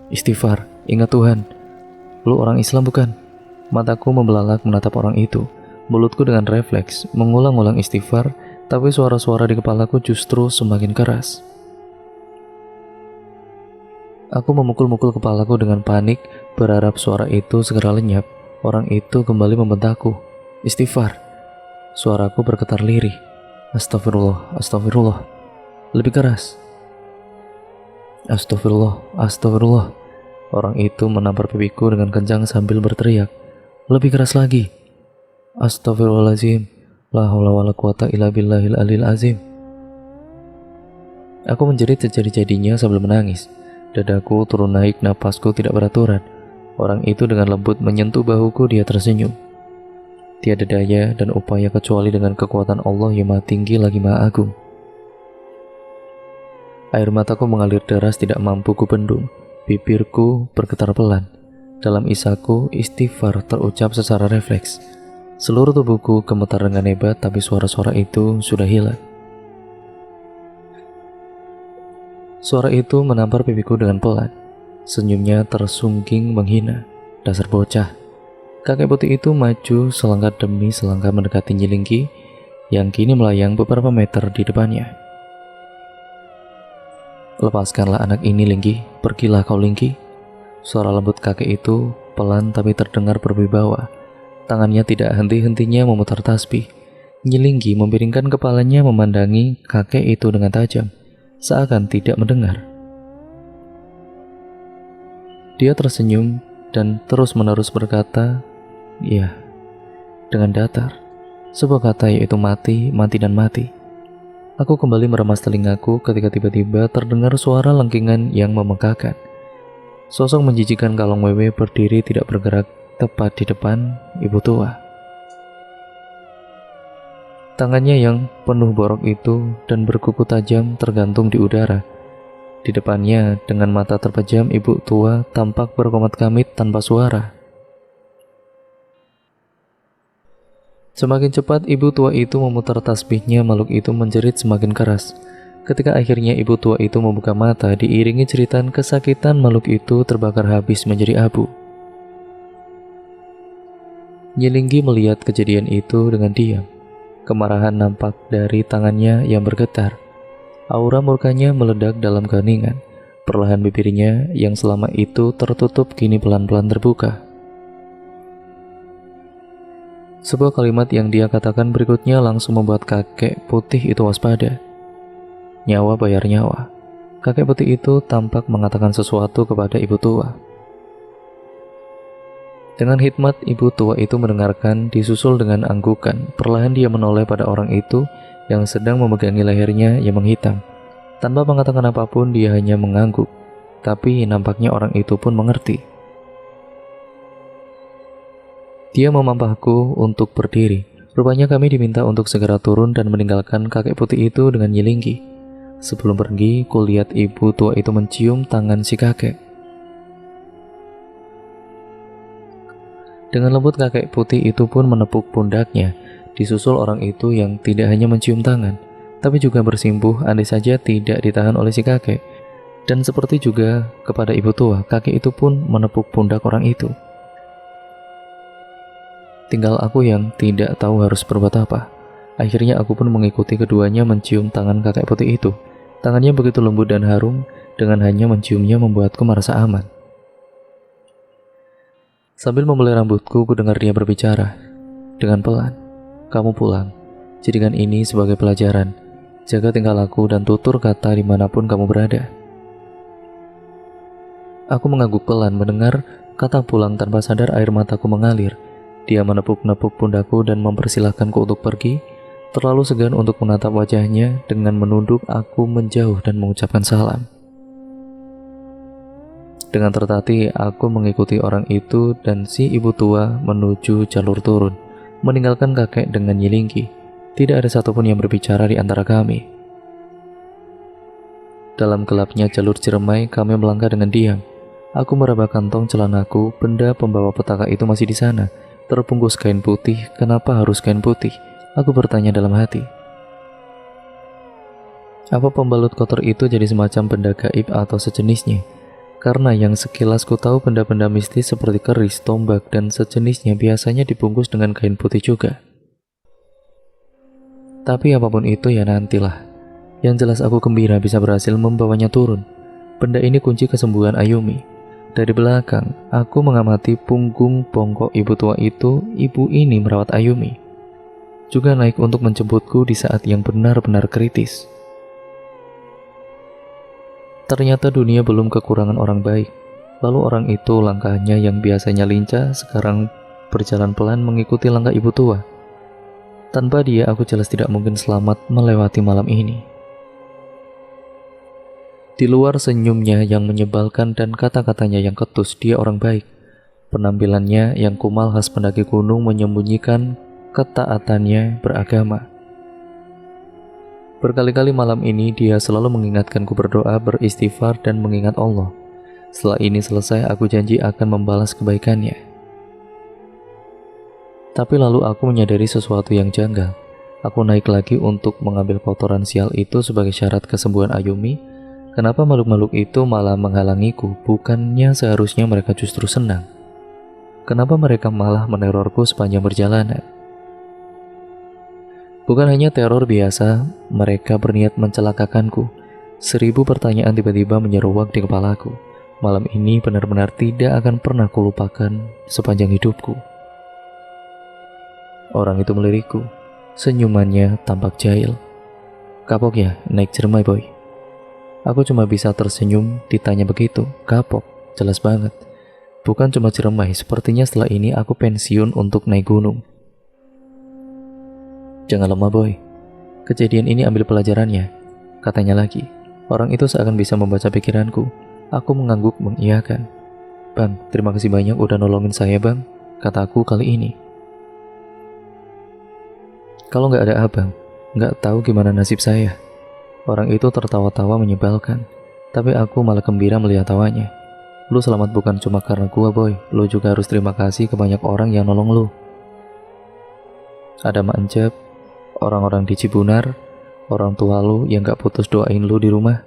A: "Istighfar, ingat Tuhan. Lu orang Islam bukan?" Mataku membelalak menatap orang itu. Mulutku dengan refleks mengulang-ulang istighfar, tapi suara-suara di kepalaku justru semakin keras. Aku memukul-mukul kepalaku dengan panik, berharap suara itu segera lenyap. Orang itu kembali membentakku. "Istighfar." Suaraku bergetar lirih. "Astagfirullah, astagfirullah." Lebih keras. "Astagfirullah, astagfirullah." Orang itu menampar pipiku dengan kencang sambil berteriak. Lebih keras lagi. "Astagfirullahaladzim. La haula wala quwata illa billahil alil azim." Aku menjerit sejadi-jadinya sambil menangis. Dadaku turun naik, napasku tidak beraturan. Orang itu dengan lembut menyentuh bahuku, dia tersenyum. Tiada daya dan upaya kecuali dengan kekuatan Allah yang maha tinggi lagi maha agung. Air mataku mengalir deras tidak mampu kubendung. Bibirku bergetar pelan. Dalam isaku, istighfar terucap secara refleks. Seluruh tubuhku gemetar dengan hebat, tapi suara-suara itu sudah hilang. Suara itu menampar pipiku dengan pelan. Senyumnya tersungging menghina. Dasar bocah. Kakek putih itu maju selangkah demi selangkah mendekati Nyilinggi yang kini melayang beberapa meter di depannya. Lepaskanlah anak ini, Linggi. Pergilah kau, Linggi. Suara lembut kakek itu pelan tapi terdengar berwibawa. Tangannya tidak henti-hentinya memutar tasbih. Nyilinggi mempiringkan kepalanya memandangi kakek itu dengan tajam, seakan tidak mendengar. Dia tersenyum dan terus-menerus berkata, "Ya," dengan datar. Sebuah kata yaitu mati, mati dan mati. Aku kembali meremas telingaku ketika tiba-tiba terdengar suara lengkingan yang memekakan. Sosok menjijikan kalong wewe berdiri tidak bergerak tepat di depan ibu tua. Tangannya yang penuh borok itu dan berkuku tajam tergantung di udara. Di depannya, dengan mata terpejam, ibu tua tampak berkomat kamit tanpa suara. Semakin cepat ibu tua itu memutar tasbihnya, makhluk itu menjerit semakin keras. Ketika akhirnya ibu tua itu membuka mata, diiringi jeritan kesakitan, makhluk itu terbakar habis menjadi abu. Nyilinggi melihat kejadian itu dengan diam. Kemarahan nampak dari tangannya yang bergetar. Aura murkanya meledak dalam keheningan. Perlahan bibirnya yang selama itu tertutup kini pelan-pelan terbuka. Sebuah kalimat yang dia katakan berikutnya langsung membuat kakek putih itu waspada. Nyawa bayar nyawa. Kakek putih itu tampak mengatakan sesuatu kepada ibu tua. Dengan hikmat, ibu tua itu mendengarkan, disusul dengan anggukan. Perlahan dia menoleh pada orang itu yang sedang memegangi lehernya yang menghitam. Tanpa mengatakan apapun, dia hanya mengangguk. Tapi nampaknya orang itu pun mengerti. Dia memampahku untuk berdiri. Rupanya kami diminta untuk segera turun dan meninggalkan kakek putih itu dengan Nyilinggi. Sebelum pergi, kulihat ibu tua itu mencium tangan si kakek. Dengan lembut kakek putih itu pun menepuk pundaknya. Disusul orang itu yang tidak hanya mencium tangan, tapi juga bersimpuh andai saja tidak ditahan oleh si kakek. Dan seperti juga kepada ibu tua, kakek itu pun menepuk pundak orang itu. Tinggal aku yang tidak tahu harus berbuat apa. Akhirnya aku pun mengikuti keduanya mencium tangan kakek putih itu. Tangannya begitu lembut dan harum, dengan hanya menciumnya membuatku merasa aman. Sambil membelai rambutku, ku dengar dia berbicara dengan pelan. "Kamu pulang. Jadikan ini sebagai pelajaran. Jaga tingkah laku dan tutur kata dimanapun kamu berada." Aku mengangguk pelan mendengar kata pulang, tanpa sadar air mataku mengalir. Dia menepuk-nepuk pundakku dan mempersilahkanku untuk pergi. Terlalu segan untuk menatap wajahnya. Dengan menunduk, aku menjauh dan mengucapkan salam. Dengan tertatih, aku mengikuti orang itu dan si ibu tua menuju jalur turun, meninggalkan kakek dengan Nyilinggi. Tidak ada satupun yang berbicara di antara kami. Dalam gelapnya jalur Ciremai, kami melangkah dengan diam. Aku meraba kantong celanaku, benda pembawa petaka itu masih di sana. Terbungkus kain putih. Kenapa harus kain putih? Aku bertanya dalam hati. Apa pembalut kotor itu jadi semacam benda gaib atau sejenisnya? Karena yang sekilas ku tahu benda-benda mistis seperti keris, tombak, dan sejenisnya biasanya dibungkus dengan kain putih juga. Tapi apapun itu ya nantilah. Yang jelas aku gembira bisa berhasil membawanya turun. Benda ini kunci kesembuhan Ayumi. Dari belakang, aku mengamati punggung bongkok ibu tua itu. Ibu ini merawat Ayumi, juga naik untuk menjemputku di saat yang benar-benar kritis. Ternyata dunia belum kekurangan orang baik. Lalu orang itu langkahnya yang biasanya lincah sekarang berjalan pelan mengikuti langkah ibu tua. Tanpa dia, aku jelas tidak mungkin selamat melewati malam ini. Di luar senyumnya yang menyebalkan dan kata-katanya yang ketus, dia orang baik. Penampilannya yang kumal khas pendaki gunung menyembunyikan ketaatannya beragama. Berkali-kali malam ini dia selalu mengingatkanku berdoa, beristighfar, dan mengingat Allah. Setelah ini selesai, aku janji akan membalas kebaikannya. Tapi lalu aku menyadari sesuatu yang janggal. Aku naik lagi untuk mengambil kotoran sial itu sebagai syarat kesembuhan Ayumi. Kenapa makhluk-makhluk itu malah menghalangiku? Bukannya seharusnya mereka justru senang? Kenapa mereka malah menerorku sepanjang perjalanan? Bukan hanya teror biasa, mereka berniat mencelakakanku. 1000 pertanyaan tiba-tiba menyeruak di kepalaku. Malam ini benar-benar tidak akan pernah kulupakan sepanjang hidupku. Orang itu melirikku. Senyumannya tampak jahil. Kapok ya, naik Ciremai boy? Aku cuma bisa tersenyum ditanya begitu. Kapok, jelas banget. Bukan cuma Ciremai, sepertinya setelah ini aku pensiun untuk naik gunung. Jangan lemah boy, kejadian ini ambil pelajarannya, katanya lagi. Orang itu seakan bisa membaca pikiranku. Aku mengangguk mengiyakan. Bang, terima kasih banyak udah nolongin saya bang, kataku kali ini. Kalau nggak ada abang, nggak tahu gimana nasib saya. Orang itu tertawa-tawa menyebalkan, tapi aku malah gembira melihat tawanya. Lu selamat bukan cuma karena gua boy, lu juga harus terima kasih ke banyak orang yang nolong lu. Ada Mak Encep, orang-orang di Cibunar, orang tua lu yang gak putus doain lu di rumah,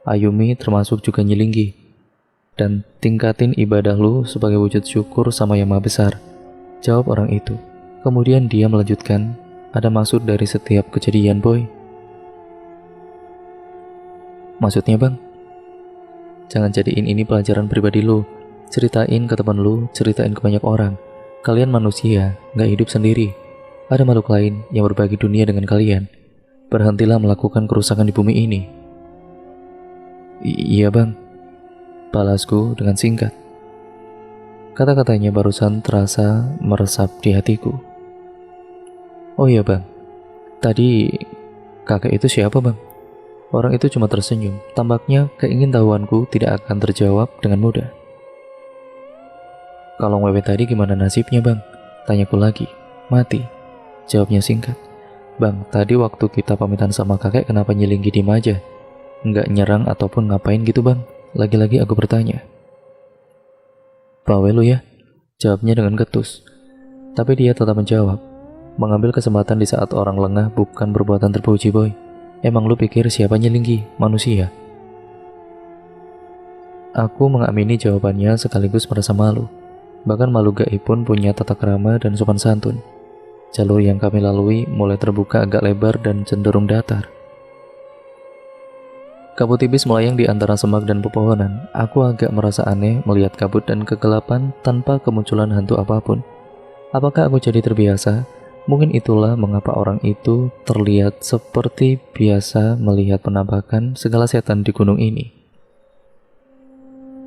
A: Ayumi termasuk juga Nyilinggi, dan tingkatin ibadah lu sebagai wujud syukur sama Yang Maha Besar, jawab orang itu. Kemudian dia melanjutkan, ada maksud dari setiap kejadian boy. Maksudnya bang? Jangan jadiin ini pelajaran pribadi lu, ceritain ke teman lu, ceritain ke banyak orang. Kalian manusia, gak hidup sendiri. Ada makhluk lain yang berbagi dunia dengan kalian. Berhentilah melakukan kerusakan di bumi ini. Iya bang, balasku dengan singkat. Kata-katanya barusan terasa meresap di hatiku. Oh iya bang, tadi kakek itu siapa bang? Orang itu cuma tersenyum. Tampaknya keingintahuanku tidak akan terjawab dengan mudah. Kalong wewe tadi gimana nasibnya bang? Tanyaku lagi. Mati, jawabnya singkat. Bang, tadi waktu kita pamitan sama kakek kenapa Nyilinggi diem aja? Nggak nyerang ataupun ngapain gitu bang? Lagi-lagi aku bertanya. Bawel lu ya? Jawabnya dengan ketus. Tapi dia tetap menjawab. Mengambil kesempatan di saat orang lengah bukan perbuatan terpuji boy. Emang lu pikir siapa Nyilinggi? Manusia? Aku mengamini jawabannya sekaligus merasa malu. Bahkan makhluk gaib pun punya tata krama dan sopan santun. Jalur yang kami lalui mulai terbuka agak lebar dan cenderung datar. Kabut tipis melayang di antara semak dan pepohonan. Aku agak merasa aneh melihat kabut dan kegelapan tanpa kemunculan hantu apapun. Apakah aku jadi terbiasa? Mungkin itulah mengapa orang itu terlihat seperti biasa melihat penampakan segala setan di gunung ini.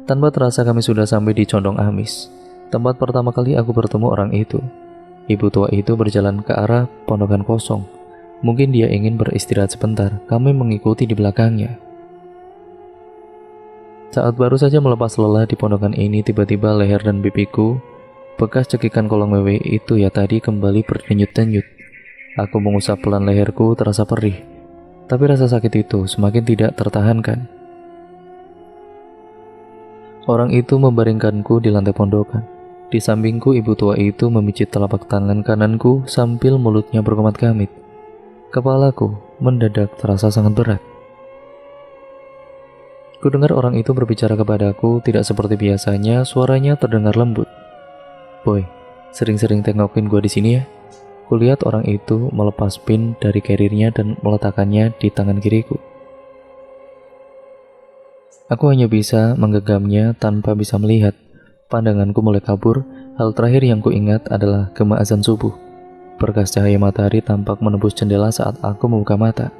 A: Tanpa terasa kami sudah sampai di Condong Amis, tempat pertama kali aku bertemu orang itu. Ibu tua itu berjalan ke arah pondokan kosong. Mungkin dia ingin beristirahat sebentar. Kami mengikuti di belakangnya. Saat baru saja melepas lelah di pondokan ini, tiba-tiba leher dan pipiku, bekas cekikan kolong wewe itu ya tadi, kembali berdenyut-denyut. Aku mengusap pelan leherku, terasa perih. Tapi rasa sakit itu semakin tidak tertahankan. Orang itu membaringkanku di lantai pondokan. Di sampingku ibu tua itu memijit telapak tangan kananku sambil mulutnya berkemat-kamit. Kepalaku mendadak terasa sangat berat. Kudengar orang itu berbicara kepadaku tidak seperti biasanya, suaranya terdengar lembut. Boy, sering-sering tengokin gua di sini ya. Kulihat orang itu melepas pin dari karirnya dan meletakkannya di tangan kiriku. Aku hanya bisa menggenggamnya tanpa bisa melihat. Pandanganku mulai kabur. Hal terakhir yang kuingat adalah gema azan subuh. Berkas cahaya matahari tampak menembus jendela saat aku membuka mata.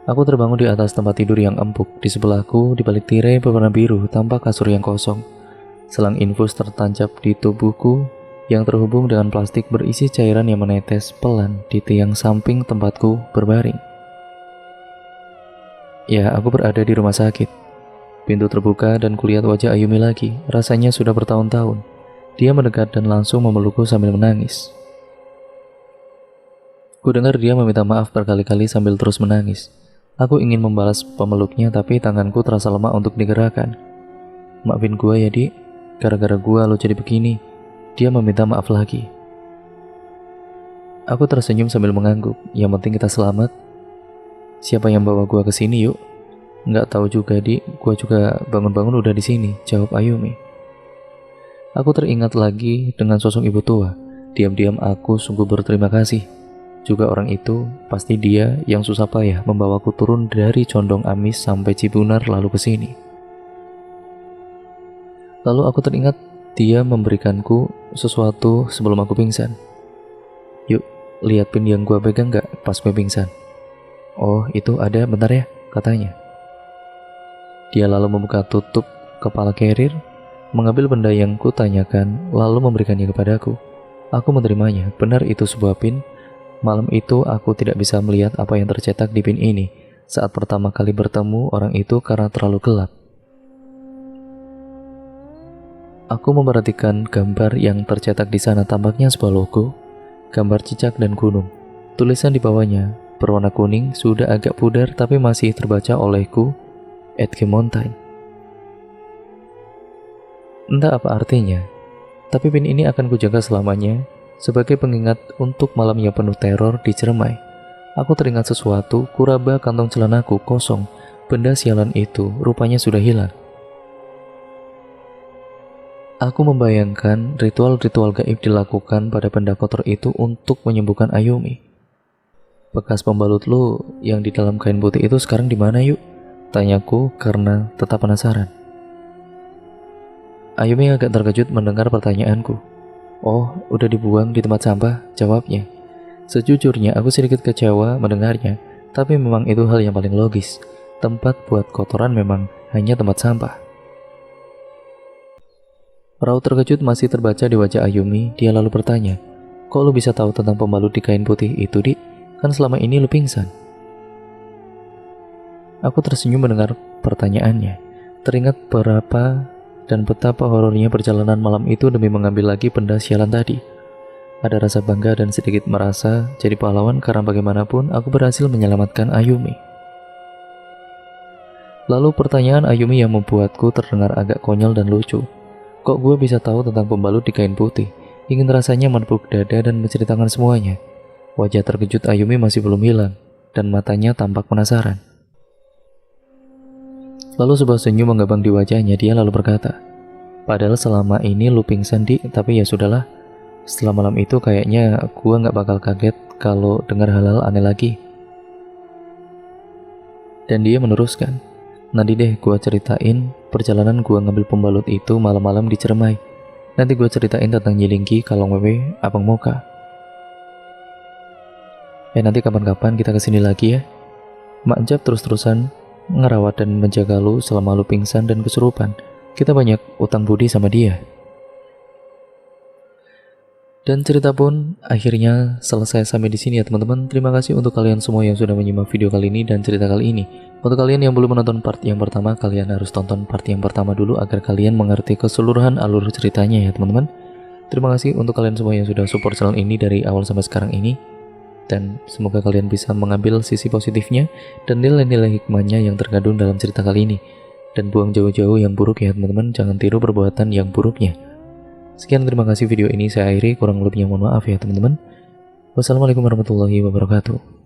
A: Aku terbangun di atas tempat tidur yang empuk. Di sebelahku, di balik tirai berwarna biru, tampak kasur yang kosong. Selang infus tertancap di tubuhku yang terhubung dengan plastik berisi cairan yang menetes pelan di tiang samping tempatku berbaring. Ya, aku berada di rumah sakit. Pintu terbuka dan kulihat wajah Ayumi lagi. Rasanya sudah bertahun-tahun. Dia mendekat dan langsung memelukku sambil menangis. Ku dengar dia meminta maaf berkali-kali sambil terus menangis. Aku ingin membalas pemeluknya tapi tanganku terasa lemah untuk digerakkan. Maafin gua ya dik, gara-gara gua lo jadi begini. Dia meminta maaf lagi. Aku tersenyum sambil mengangguk. Yang penting kita selamat. Siapa yang bawa gua ke sini yuk? Nggak tahu juga dik, gua juga bangun-bangun udah di sini, jawab Ayumi. Aku teringat lagi dengan sosok ibu tua. Diam-diam aku sungguh berterima kasih. Juga orang itu, pasti dia yang susah payah membawaku turun dari Condong Amis sampai Cibunar lalu ke sini. Lalu aku teringat dia memberikanku sesuatu sebelum aku pingsan. Yuk, lihat pin yang gua pegang nggak pas gue pingsan? Oh, itu ada, bentar ya, katanya. Dia lalu membuka tutup kepala carrier, mengambil benda yang kutanyakan, lalu memberikannya kepadaku. Aku menerimanya, benar itu sebuah pin. Malam itu aku tidak bisa melihat apa yang tercetak di pin ini saat pertama kali bertemu orang itu karena terlalu gelap. Aku memperhatikan gambar yang tercetak di sana, tampaknya sebuah logo, gambar cicak dan gunung. Tulisan di bawahnya berwarna kuning, sudah agak pudar tapi masih terbaca olehku, Edge Mountain. Entah apa artinya, tapi pin ini akan kujaga selamanya sebagai pengingat untuk malam yang penuh teror di Ciremai. Aku teringat sesuatu, kuraba kantong celanaku kosong, benda sialan itu rupanya sudah hilang. Aku membayangkan ritual-ritual gaib dilakukan pada benda kotor itu untuk menyembuhkan Ayumi. Bekas pembalut lu yang di dalam kain putih itu sekarang di mana yuk? Tanyaku karena tetap penasaran. Ayumi agak terkejut mendengar pertanyaanku. Oh, udah dibuang di tempat sampah, jawabnya. Sejujurnya aku sedikit kecewa mendengarnya, tapi memang itu hal yang paling logis. Tempat buat kotoran memang hanya tempat sampah. Raut terkejut masih terbaca di wajah Ayumi. Dia lalu bertanya, kok lu bisa tahu tentang pembalut di kain putih itu, Dik? Kan selama ini lu pingsan. Aku tersenyum mendengar pertanyaannya. Teringat berapa dan betapa horornya perjalanan malam itu demi mengambil lagi benda sialan tadi. Ada rasa bangga dan sedikit merasa jadi pahlawan karena bagaimanapun aku berhasil menyelamatkan Ayumi. Lalu pertanyaan Ayumi yang membuatku terdengar agak konyol dan lucu. Kok gue bisa tahu tentang pembalut di kain putih? Ingin rasanya menepuk dada dan menceritakan semuanya. Wajah terkejut Ayumi masih belum hilang, dan matanya tampak penasaran. Lalu sebuah senyum menggambang di wajahnya. Dia lalu berkata, padahal selama ini lu pingsan Dik, tapi ya sudahlah. Setelah malam itu kayaknya gua gak bakal kaget kalau dengar hal-hal aneh lagi. Dan dia meneruskan, nanti deh gua ceritain perjalanan gua ngambil pembalut itu malam-malam di Ciremai. Nanti gua ceritain tentang Nyilingki, Kalong Wewe, Abang Moka. Nanti kapan-kapan kita kesini lagi ya. Mak Jab terus-terusan ngerawat dan menjaga lu selama lu pingsan dan kesurupan. Kita banyak utang budi sama dia. Dan cerita pun akhirnya selesai sampai di sini ya teman-teman. Terima kasih untuk kalian semua yang sudah menyimak video kali ini dan cerita kali ini. Untuk kalian yang belum menonton part yang pertama, kalian harus tonton part yang pertama dulu agar kalian mengerti keseluruhan alur ceritanya ya teman-teman. Terima kasih untuk kalian semua yang sudah support channel ini dari awal sampai sekarang ini. Dan semoga kalian bisa mengambil sisi positifnya dan nilai-nilai hikmahnya yang terkandung dalam cerita kali ini. Dan buang jauh-jauh yang buruk ya teman-teman, jangan tiru perbuatan yang buruknya. Sekian, terima kasih video ini saya akhiri, kurang lebihnya mohon maaf ya teman-teman. Wassalamualaikum warahmatullahi wabarakatuh.